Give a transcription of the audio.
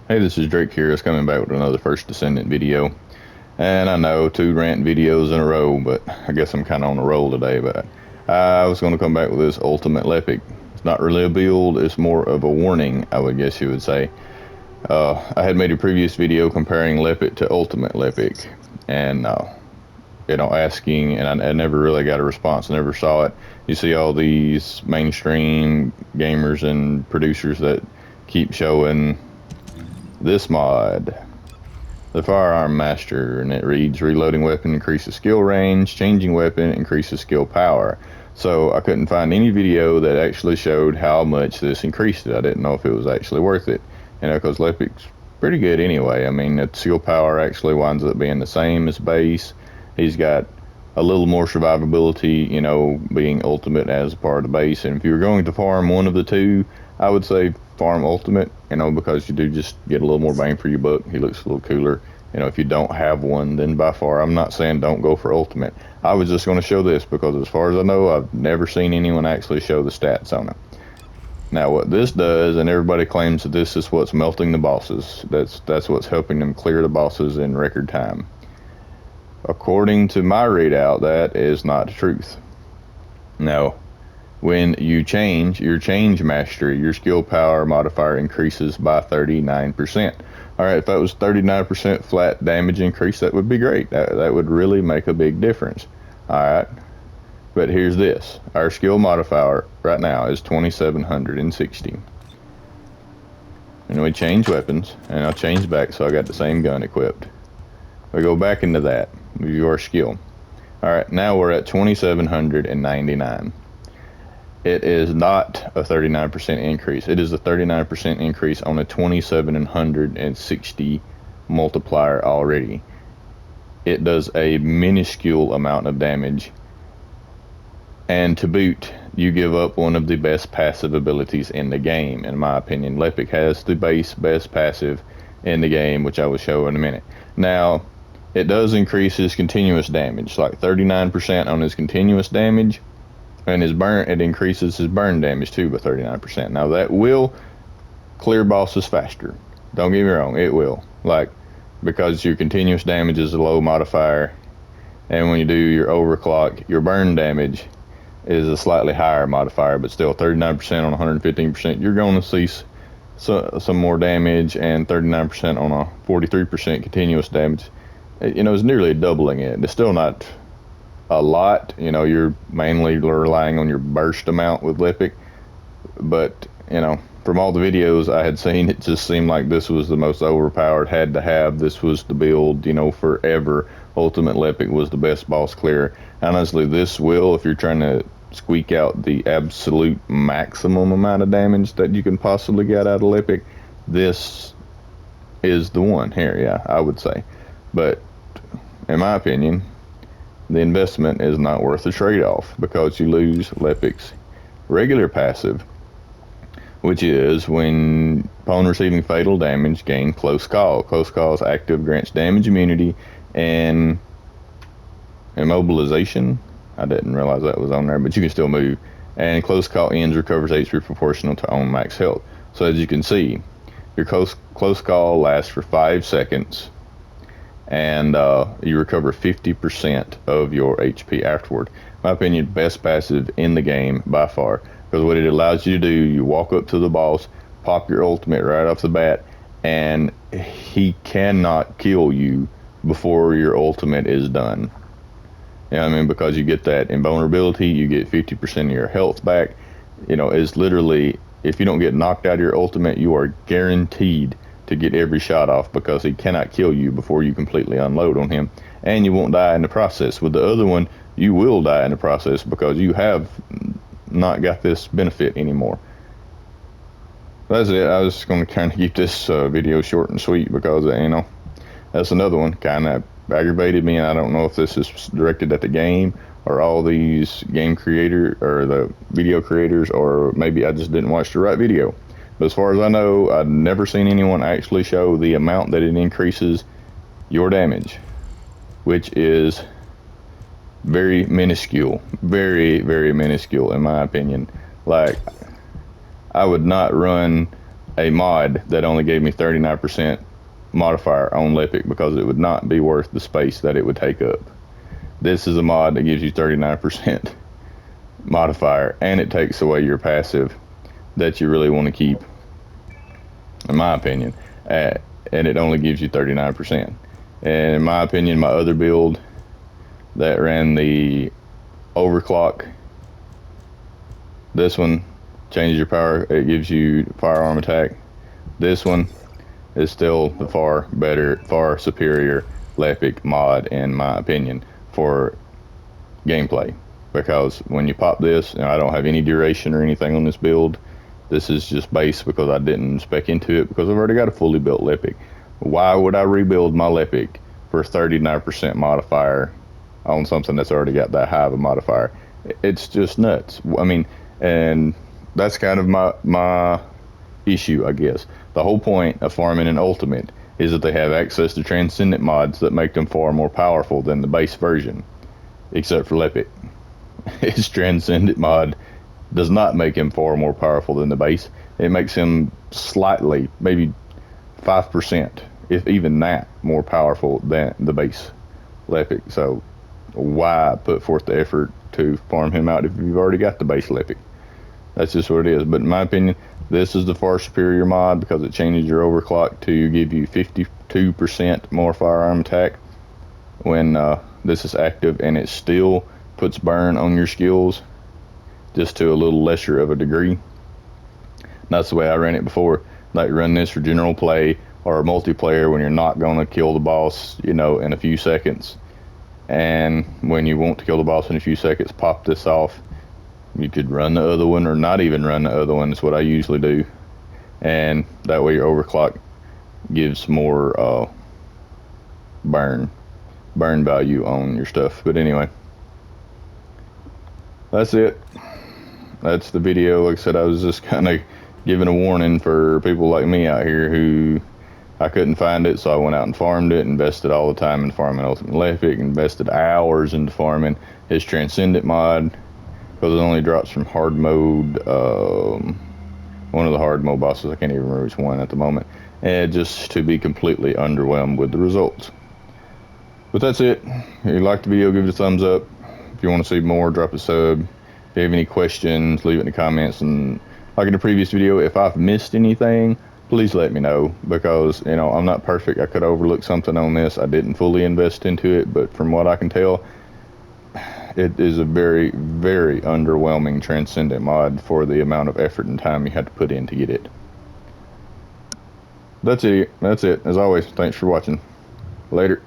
Hey, this is Drake here. It's coming back with another First Descendant video. And I know, two rant videos in a row, but I guess I'm kind of on a roll today. But I was going to come back with this Ultimate lepic. It's not really a build, it's more of a warning, I would guess you would say. I had made a previous video comparing lepic to Ultimate lepic. And, asking, and I never really got a response, I never saw it. You see all these mainstream gamers and producers that keep showing this mod, the Firearm Master, and it reads reloading weapon increases skill range, changing weapon increases skill power. So I couldn't find any video that actually showed how much this increased it. I didn't know if it was actually worth it, because lepic's pretty good anyway. I mean, the skill power actually winds up being the same as base. He's got a little more survivability, being ultimate as a part of the base. And if you're going to farm one of the two, I would say farm ultimate, because you do just get a little more bang for your buck. He looks a little cooler. If you don't have one, then by far, I'm not saying don't go for ultimate. I was just going to show this because as far as I know, I've never seen anyone actually show the stats on it. Now what this does, and everybody claims that this is what's melting the bosses. That's what's helping them clear the bosses in record time. According to my readout, that is not the truth. Now, when you change your change mastery, your skill power modifier increases by 39%. All right, if that was 39% flat damage increase, that would be great. That would really make a big difference. All right, but here's this. Our skill modifier right now is 2760. And we change weapons, and I'll change back so I got the same gun equipped. We go back into that, view our skill. All right, now we're at 2799. It is not a 39% increase. It is a 39% increase on a 2760 multiplier already. It does a minuscule amount of damage. And to boot, you give up one of the best passive abilities in the game, in my opinion. Lepic has the best passive in the game, which I will show in a minute. Now, it does increase his continuous damage, like 39% on his continuous damage. And his burn, it increases his burn damage too by 39%. Now that will clear bosses faster. Don't get me wrong, it will. Because your continuous damage is a low modifier, and when you do your overclock, your burn damage is a slightly higher modifier, but still 39% on 115%, you're going to see some more damage, and 39% on a 43% continuous damage, it's nearly doubling it. It's still not a lot. You're mainly relying on your burst amount with lepic, but from all the videos I had seen, it just seemed like this was the most overpowered, had to have. This was the build, forever. Ultimate lepic was the best boss clear. Honestly, this will, if you're trying to squeak out the absolute maximum amount of damage that you can possibly get out of lepic, this is the one here. Yeah, I would say. But in my opinion, the investment is not worth the trade-off, because you lose lepic's regular passive, which is when upon receiving fatal damage, gain close call. Close call is active, grants damage immunity and immobilization. I didn't realize that was on there, but you can still move. And close call ends, recovers HP proportional to own max health. So as you can see, your close call lasts for 5 seconds, and you recover 50% of your HP afterward. In my opinion, best passive in the game by far, because what it allows you to do, you walk up to the boss, pop your ultimate right off the bat, and he cannot kill you before your ultimate is done. Because you get that invulnerability, you get 50% of your health back. It's literally, if you don't get knocked out of your ultimate, you are guaranteed to get every shot off, because he cannot kill you before you completely unload on him, and you won't die in the process. With the other one, you will die in the process, because you have not got this benefit anymore. That's it. I was going to kind of keep this video short and sweet, because that's another one kind of aggravated me, and I don't know if this is directed at the game or all these game creator or the video creators, or maybe I just didn't watch the right video. But as far as I know, I've never seen anyone actually show the amount that it increases your damage, which is very minuscule. Very, very minuscule, in my opinion. I would not run a mod that only gave me 39% modifier on lepic because it would not be worth the space that it would take up. This is a mod that gives you 39% modifier, and it takes away your passive that you really want to keep, in my opinion, and it only gives you 39%. And in my opinion, my other build that ran the overclock, this one changes your power, it gives you firearm attack. This one is still the far better, far superior lepic mod, in my opinion, for gameplay. Because when you pop this, and I don't have any duration or anything on this build, this is just base because I didn't spec into it because I've already got a fully built lepic. Why would I rebuild my lepic for 39% modifier on something that's already got that high of a modifier? It's just nuts. I mean, and that's kind of my issue, I guess. The whole point of farming an ultimate is that they have access to transcendent mods that make them far more powerful than the base version, except for lepic. His transcendent mod does not make him far more powerful than the base. It makes him slightly, maybe 5%, if even that, more powerful than the base lepic. So why put forth the effort to farm him out if you've already got the base lepic? That's just what it is. But in my opinion, this is the far superior mod because it changes your overclock to give you 52% more firearm attack when this is active, and it still puts burn on your skills, just to a little lesser of a degree. That's the way I ran it before. Like, run this for general play or multiplayer when you're not going to kill the boss, in a few seconds. And when you want to kill the boss in a few seconds, pop this off. You could run the other one or not even run the other one. Is what I usually do. And that way your overclock gives more burn value on your stuff. But anyway, that's it. That's the video. Like I said, I was just kind of giving a warning for people like me out here who I couldn't find it, so I went out and farmed it, invested all the time in farming Ultimate Lepic, invested hours into farming his Transcendent mod, because it only drops from hard mode, one of the hard mode bosses, I can't even remember which one at the moment, and just to be completely underwhelmed with the results. But that's it. If you liked the video, give it a thumbs up. If you want to see more, drop a sub. If you have any questions, leave it in the comments. And like in the previous video, if I've missed anything, please let me know, because I'm not perfect. I could overlook something on this. I didn't fully invest into it, but from what I can tell, it is a very, very underwhelming Transcendent mod for the amount of effort and time you had to put in to get it. That's it. As always, thanks for watching. Later.